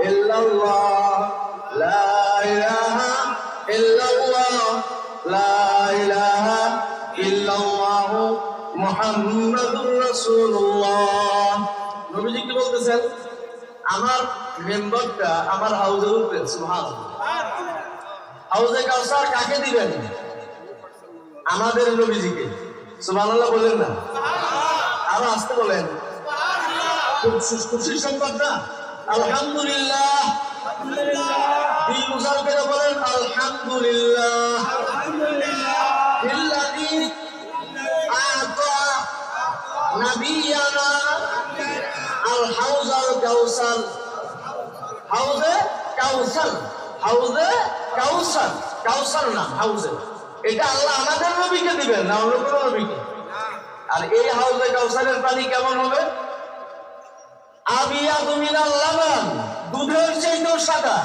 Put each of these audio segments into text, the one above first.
ইল্লাল্লাহ লা ইলাহা ইল্লাল্লাহ লা ইলাহা ইল্লাল্লাহ মুহাম্মাদুর রাসূলুল্লাহ। নবীজি কি বলতেছেন? আমার মেম্বারটা আমার হাউজে উঠবে। সুবহানাল্লাহ। হাউজে কাউসার কাকে দিবেন? আমাদের নবীজিকে। সুবহানাল্লাহ বলেন না? আরো আসতে বলেন। খুব খুশির সংবাদ না? আলহামদুলিল্লাহ। দিল উজাড় করে বলেন আলহামদুলিল্লাহ। ইল্লাযী আতা নবিয়ানা আল হাউজাল কাউসার। হাউজে কাউসার, হাউজে কাউসার, কাউসার না হাউজে। এটা আল্লাহ আমাদের নবীকে দিবেন না অন্য কোনো নবীকে। আর এই হাউজে কাউসারের পানি কেমন হবে? আবিয়াদু মিনাল লাবান, দুধের চাইতেও সাদা।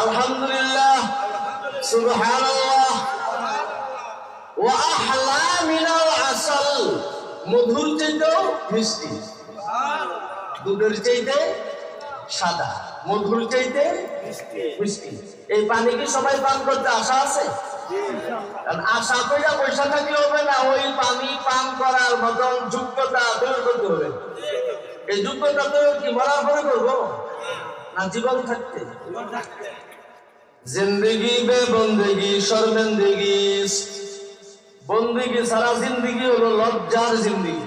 আলহামদুলিল্লাহ, সুবহানাল্লাহ। ওয়া আহলা মিনাল আসাল, মধুর চাইতেও মিষ্টি। দুধের চাইতে সাদা, মধুর চাইতে মিষ্টি। এই পানি কি সবাই পান করতে আশা আছে? আশা কইরা পয়সা থাকলে হবে না, ওই পানি পান করার মতন যোগ্যতা তৈরি করতে হবে। এই যোগ্যতা তো কি মরার পরে করবো না জীবন থাকতে? জিন্দেগি বে বন্দেগি শর্মেন্দেগি। বন্দেগি সারা জিন্দেগি হলো লজ্জার জিন্দেগি।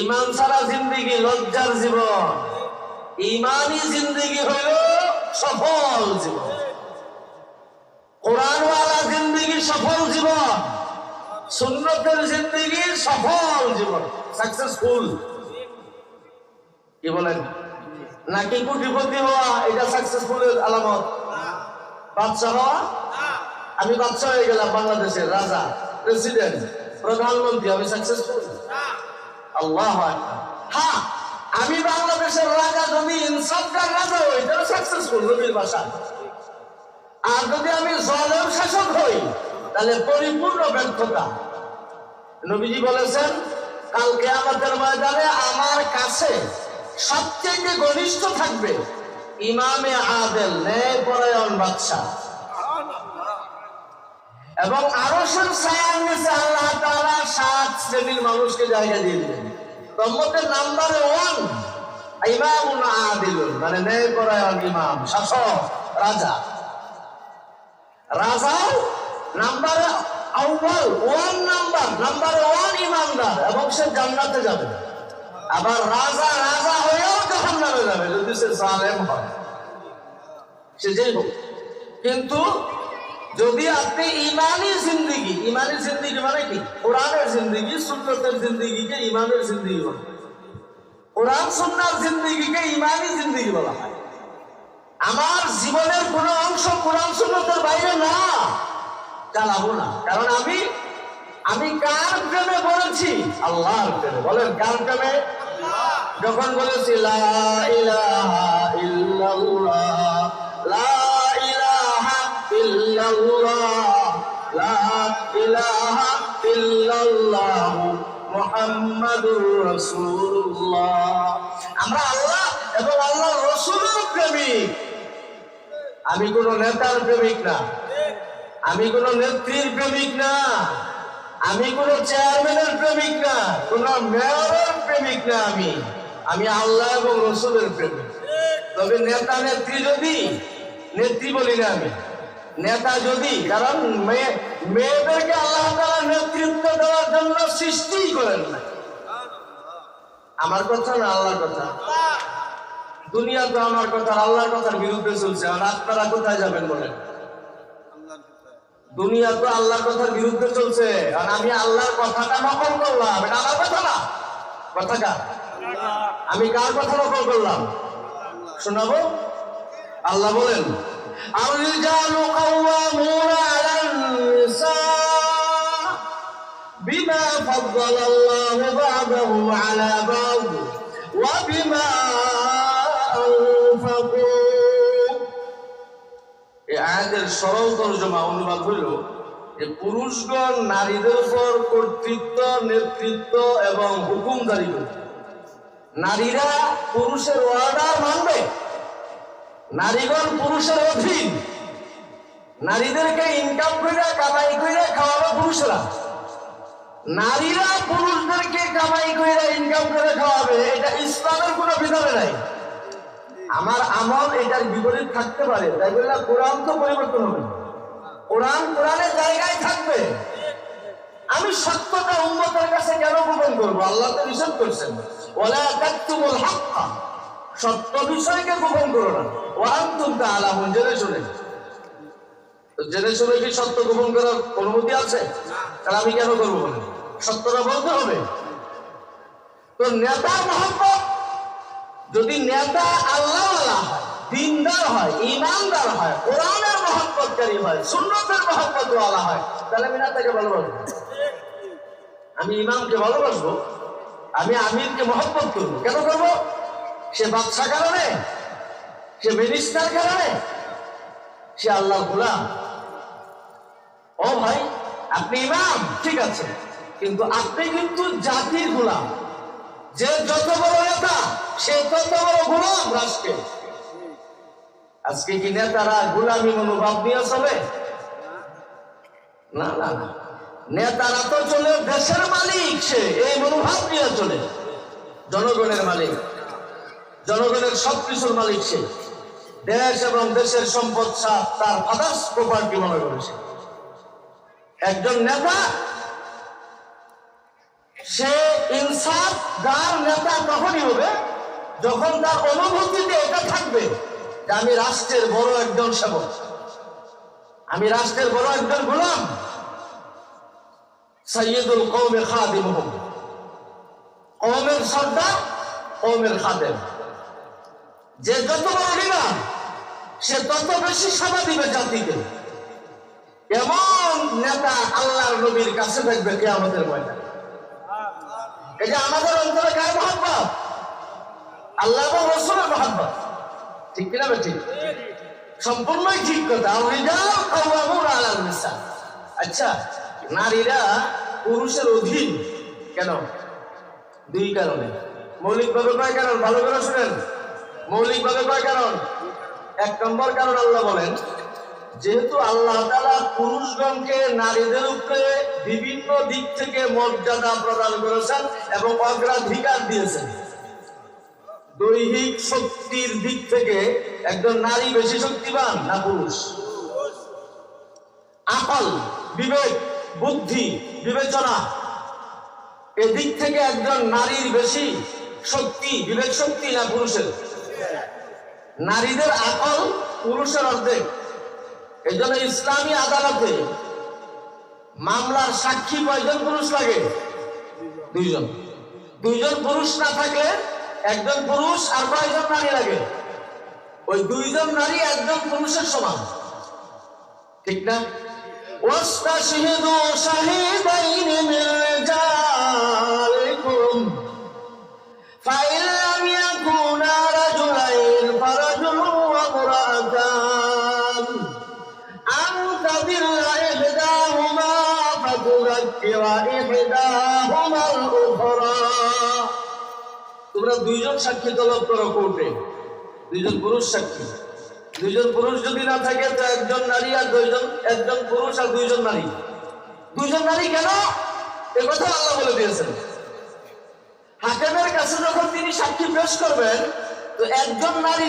ইমান সারা জিন্দেগি লজ্জার জীবন। ইমানি জিন্দেগি হইল সফল জীবন। কোরআনওয়ালা জিন্দেগি সফল জীবন। সুন্নতের জিন্দেগি সফল জীবন, সাকসেসফুল। কি বলেন? নাকি কোটিপতি হওয়া এটা সাকসেসফুলের আলামত? বাদশা হওয়া? আমি বাদশা হয়ে গেলাম, বাংলাদেশের রাজা, প্রেসিডেন্ট, প্রধানমন্ত্রী, আমি সাকসেসফুল? আল্লাহু আকবার। হ্যাঁ, আমি বাংলাদেশের রাজা যদি ইনসাফদার রাজা হই তাহলে সাকসেসফুল নবীর ভাষা। আর যদি আমি জালেম শাসক হই তাহলে পরিপূর্ণ ব্যর্থতা। নবীজি বলেছেন কাল কিয়ামতের ময়দানে আমার কাছে সবচেয়ে ঘনিষ্ঠ থাকবে ইমামে আদেল, ন্যায়পরায়ণ বাদশা। এবং আরশের ছায়ার নিচে আল্লাহ তাআলা 7 শ্রেণীর মানুষকে জায়গা দিয়ে দিবেন। উম্মতের নাম্বার 1 ইমামুন আদিলুন, মানে ন্যায়পরায়ণ ইমাম, শাসক, রাজা। রাজাও নাম্বার আউয়াল, 1 নাম্বার 1 ইমানদার, এবং সে জান্নাতে যাবে। আবার রাজা হয়েও জাহান্নামে যাবে যদি সে জালেম হয়, সে যেই হোক। কিন্তু যদি আপনি ইমানি জিন্দেগি মানে কি? কোরআনের জিন্দেগি, সুন্নতের জিন্দেগিকে ইমানের জিন্দেগি বলা হয়। কোরআন সুন্নাহর জিন্দেগিকে ইমানি জিন্দেগি বলা হয়। আমার জীবনের কোন অংশ কোরআন সুন্নতের বাইরে না, চালাবো না। কারণ আমি কার প্রেমে বলেছি? আল্লাহর প্রেমে। বলেন কার প্রেমে? যখন বলেছি লা ইলাহা ইল্লাল্লাহ, লা ইলাহা ইল্লাল্লাহ, লা ইলাহা ইল্লাল্লাহ মুহাম্মাদুর রাসূলুল্লাহ। আমরা আল্লাহ এবং আল্লাহর রাসূলের প্রেমিক। আমি কোন নেতার প্রেমিক না, আমি কোন নেত্রীর প্রেমিক না, আমি কোন চেয়ারম্যানের প্রেমিক না, কোন মেয়রের প্রেমিক না। আমি আল্লাহ এবং রাসূলের প্রেমিক। তবে নেতা নেত্রী যদি, নেত্রী বলি না আমি, নেতা যদি, কারণ মেয়েদেরকে আল্লাহ তাআলা নেতৃত্ব দেওয়ার জন্য সৃষ্টি করেন না। আমার কথা না আল্লাহর কথা। দুনিয়া তো আমার কথা আল্লাহর কথার বিরুদ্ধে চলছে। আর আপনারা কোথায় যাবেন বলেন? দুনিয়া তো আল্লাহর কথার বিরুদ্ধে চলছে, আর আমি আল্লাহর কথাটা নকল করলাম। এটা আমার কথা না, কথা কার? আমি কার কথা নকল করলাম শোনাবো। আল্লাহ বলেন আর-রিজালু কাওয়ামুনা আলান নিসা বিমা ফাদ্দালাল্লাহু বা'দাহুম আলা বা'দ ওয়া বিমা আনফাকু। এই আয়াতের সরল তরজমা অনুবাদ হইল যে পুরুষগণ নারীদের উপর কর্তৃত্ব, নেতৃত্ব এবং হুকুমদারি করে। নারীরা পুরুষের অর্ডার মানবে, নারীগণ পুরুষের অধীন, নারীদেরকে ইনকাম করে কামাই করে খাওয়াবে পুরুষরা, নারীরা পুরুষদেরকে কামাই করে ইনকাম করে খাওয়াবে, এটা ইসলামের কোনো বিধানে নাই। আমার আমল এটার বিপরীত থাকতে পারে, তাই বললাম কোরআন তো পরিবর্তন হবে, কোরআন কোরআনের জায়গায় থাকবে। আমি সত্যটা উম্মতের কাছে কেন গোপন করবো? আল্লাহ তো নিষেধ করছেন, ওয়ালা তাকতুমুল হাক্কা, সত্য বিষয়কে গোপন করো না, ওয়া আনতুম তাআলামুন, জেনে শুনে। জেনে শুনে কি সত্য গোপন করার অনুমতি আছে? তাহলে আমি কেন করবো? বলে সত্যটা বলতে হবে। তো নেতার মহব্বত, যদি নেতা আল্লাহওয়ালা হয়, দিনদার হয়, ইমানদার হয়, কোরআনের মহব্বতকারী হয়, সুন্নতের মহব্বতওয়ালা হয়, তাহলে আমি নেতাকে ভালোবাসবো, আমি ইমামকে ভালোবাসবো, আমি আমিরকে মহব্বত করবো। কেন করবো? সে বাদশা কারণে, সে মিনিস্টার কারণে, সে আল্লাহর গোলাম। ও ভাই, আপনি ইমাম ঠিক আছে, কিন্তু আপনি কিন্তু জাতির গোলাম। যে যত বড় নেতা সে তত বড় গোলাম রাষ্ট্রের। আজকে কি নেতারা গোলামী মনোভাব নিয়ে চলে? না না না, নেতারা তো চলে দেশের মালিক, সে এই মনোভাব নিয়ে চলে, জনগণের মালিক, জনগণের সবকিছুর মালিক সে, দেশ এবং দেশের সম্পদ তার ফাদার্স প্রপার্টি মনে করেছে। একজন নেতা সে ইনসাফদার নেতা তখনই হবে যখন তার অনুভূতিতে এটা থাকবে যে আমি রাষ্ট্রের বড় একজন সেবক, আমি রাষ্ট্রের বড় একজন গোলাম। সাইয়্যিদুল কওমে খাদিমুহুম, কওমের সর্দার, কওমের খাদেম। যে যত বড় লিডার সে তত বেশি সেবা দিবে জাতিকে। এমন নেতা আল্লাহর নবীর কাছে থাকবে কিয়ামতের ময়দানে। এই যে আমাদের অন্তরে কার মহব্বত? আল্লাহ এবং রাসূলের মহব্বত, ঠিক কিনা? ঠিক, সম্পূর্ণই ঠিক কথা। আর-রিজাল কাওয়ামুনা আলান নিসা। আচ্ছা, নারীরা পুরুষের অধীন কেন? দুই কারণে। মৌলিকভাবে কয় কারণ? ভালো করে শুনেন, মৌলিকভাবে কয় কারণ? এক নম্বর কারণ, আল্লাহ বলেন যেহেতু আল্লাহ তাআলা পুরুষগণকে নারীদের উপরে বিভিন্ন দিক থেকে মর্যাদা প্রদান করেছেন এবং অগ্রাধিকার দিয়েছেন। দৈহিক শক্তির দিক থেকে একজন নারী বেশি শক্তিমান না পুরুষ? আকল, বিবেক, বুদ্ধি, বিবেচনা, এদিক থেকে একজন নারীর বেশি শক্তি, বিবেক শক্তি না পুরুষের? নারীদের আকল পুরুষের অর্ধেক। এই জন্য ইসলামী আদালতে মামলার সাক্ষী কয়জন পুরুষ লাগে? দুইজন। দুইজন পুরুষ না থাকলে একজন পুরুষ আর কয়জন নারী লাগে? ওই দুইজন নারী একজন পুরুষের সমান, ঠিক না? ওয়াস্তাশহিদু শাহিদাইনি মিন রিজালিকুম ফাইন লাম ইয়াকুনা রাজুলাইন ফারাজুলুন ওয়া ইমরাআতান আন তাদিল্লা ইহদাহুমা ফাতুযাক্কিরা ইহদাহুমাল উখরা। তোমরা দুইজন সাক্ষী তলব করো কোর্টে, দুইজন পুরুষ সাক্ষী। দুইজন পুরুষ যদি না থাকে তো একজন নারী আর দুইজন, একজন পুরুষ আর দুইজন নারী। দুইজন নারী কেন? এ কথা আল্লাহ বলে দিয়েছেন। হাকিমের কাছে যখন তিনি সাক্ষী পেশ করবেন তো একজন নারী